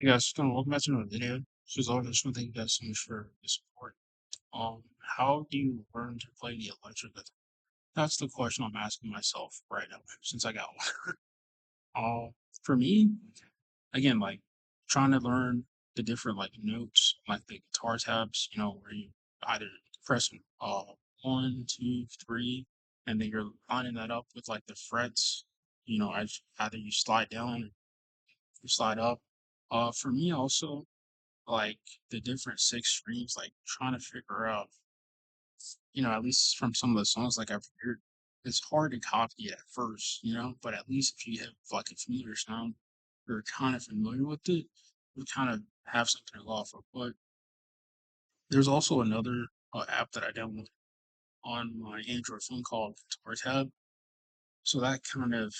Hey guys, welcome back to another video. So as always, I just want to thank you guys so much for the support. How do you learn to play the electric guitar? That's the question I'm asking myself right now since I got one. For me, again, like trying to learn the different like notes, like the guitar tabs, where you either press one, two, three, and then you're lining that up with like the frets. As either you slide down or you slide up. For me also, like the different six strings, like trying to figure out, at least from some of the songs like I've heard, it's hard to copy at first, but at least if you have like a familiar sound, you're kind of familiar with it, you kind of have something to go off of. But there's also another app that I downloaded on my Android phone called Guitar Tab. So that kind of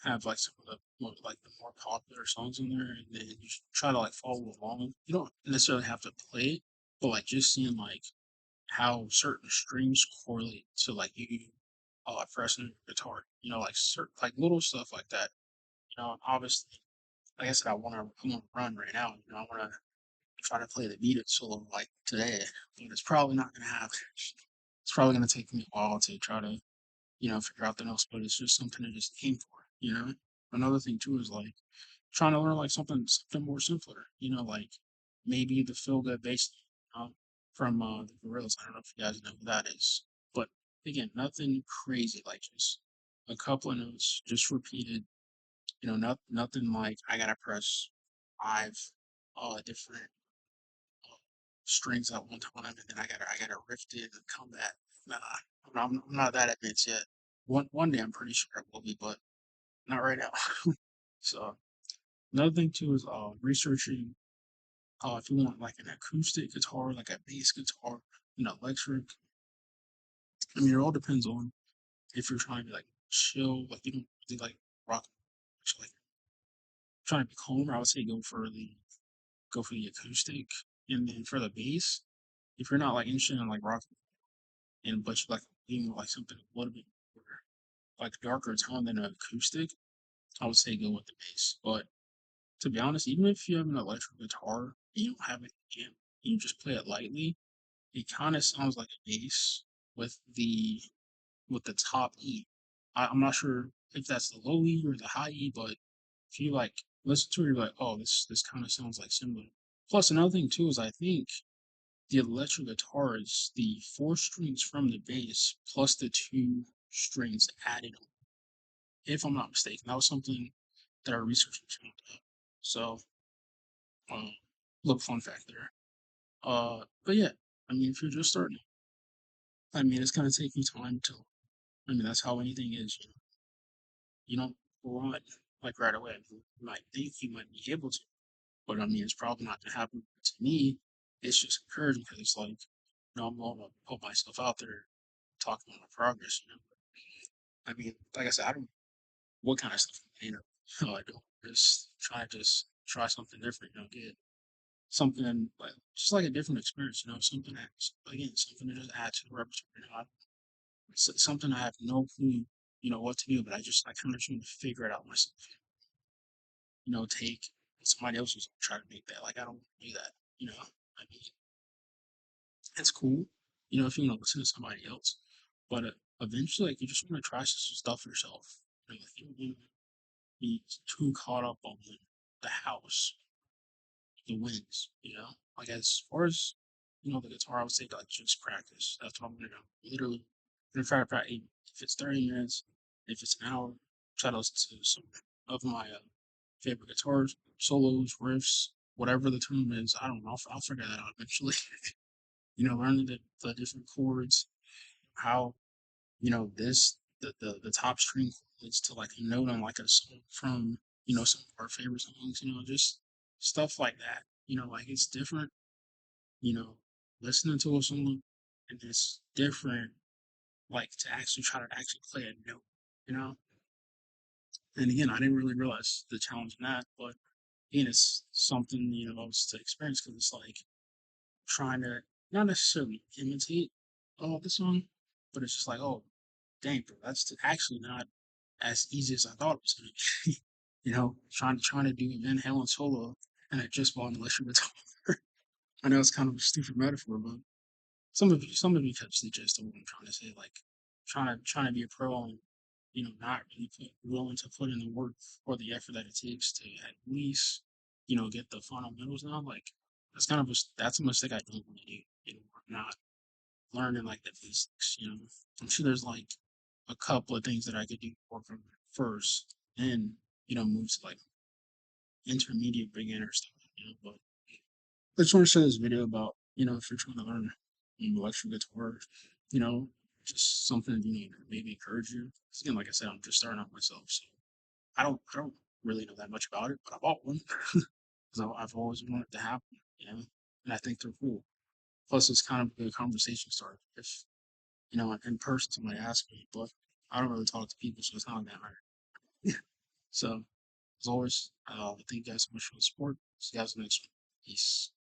have like some of the more popular songs in there, and then you try to like follow along. You don't necessarily have to play it, but like just seeing like how certain strings correlate to like you pressing the guitar. Like certain like little stuff like that. Obviously, like I said, I want to run right now. I want to try to play the beat it solo like today, but it's probably not gonna happen. It's probably gonna take me a while to try to figure out the notes, but it's just something to just aim for. Another thing too is like trying to learn like something more simpler, like maybe the feel good bass from the Gorillas. I don't know if you guys know who that is. But again, nothing crazy, like just a couple of notes just repeated, nothing like I gotta press five different strings at one time and then I gotta riff it and come back. Nah, I'm not that advanced yet. One day I'm pretty sure I will be, but not right now. So another thing too is researching if you want like an acoustic guitar, like a bass guitar, electric. I mean, it all depends on if you're trying to like chill, like you don't really like rock, like trying to be calmer. I would say go for the acoustic, and then for the bass, if you're not like interested in like rock and but you like like something a little bit more like darker tone than an acoustic, I would say go with the bass. But to be honest, even if you have an electric guitar, you don't have it amp, you just play it lightly, it kind of sounds like a bass with the top E. I'm not sure if that's the low E or the high E, but if you like listen to it, you're like, oh, this kind of sounds like similar. Plus, another thing too is I think the electric guitar is the four strings from the bass plus the two strings added on. If I'm not mistaken, that was something that our researchers found out. So, um, little fun fact there. But yeah, I mean, if you're just starting, I mean, it's gonna take you time to. I mean, that's how anything is. You don't run like right away. You might think you might be able to, but I mean, it's probably not gonna happen. To me, it's just encouraging because it's like, I'm gonna put myself out there, talking about my progress. I mean, like I said, I don't what kind of stuff, I don't just try something different. Get something like just like a different experience. Something that again, something to just add to the repertoire. Something I have no clue, what to do, but I kind of trying to figure it out myself. Take somebody else's and try to make that. Like I don't want to do that. I mean, it's cool. If you want to listen to somebody else, but eventually, like you just want to try some stuff yourself. Like, you don't want to be too caught up on the house, the wins. Like as far as the guitar, I would say like just practice. That's what I'm gonna do. Literally, I'm gonna try to practice. If it's 30 minutes, if it's an hour, try to listen to some of my favorite guitars, solos, riffs, whatever the term is. I don't know. I'll figure that out eventually. Learning the different chords, how the top string correlates to like a note on like a song from some of our favorite songs. Just stuff like that. Like it's different. You know, listening to a song and it's different. Like to actually try to actually play a note. You know, and again, I didn't really realize the challenge in that, but again, it's something else to experience because it's like trying to not necessarily imitate the song, but it's just like, oh, dang, bro, actually not as easy as I thought it was gonna be. Trying to do Van Halen solo. and I just bought an electric guitar. I know it's kind of a stupid metaphor, but some of you catch the gist of what I'm trying to say. Like trying to be a pro and not really willing to put in the work or the effort that it takes to at least get the fundamentals down. Like that's a mistake I don't want to do. Not learning like the basics. I'm sure there's like a couple of things that I could do work on first, and move to like intermediate beginner stuff. But I just want to share this video about, if you're trying to learn electric guitar, you know, just something, maybe encourage you. 'Cause again, like I said, I'm just starting out myself. So I don't really know that much about it, but I bought one because I've always wanted to have one, and I think they're cool. Plus, it's kind of a good conversation starter. If, in person, somebody asks me, but I don't really talk to people, so it's not like that hard. So, as always, thank you guys so much for the support. See you guys next one. Peace.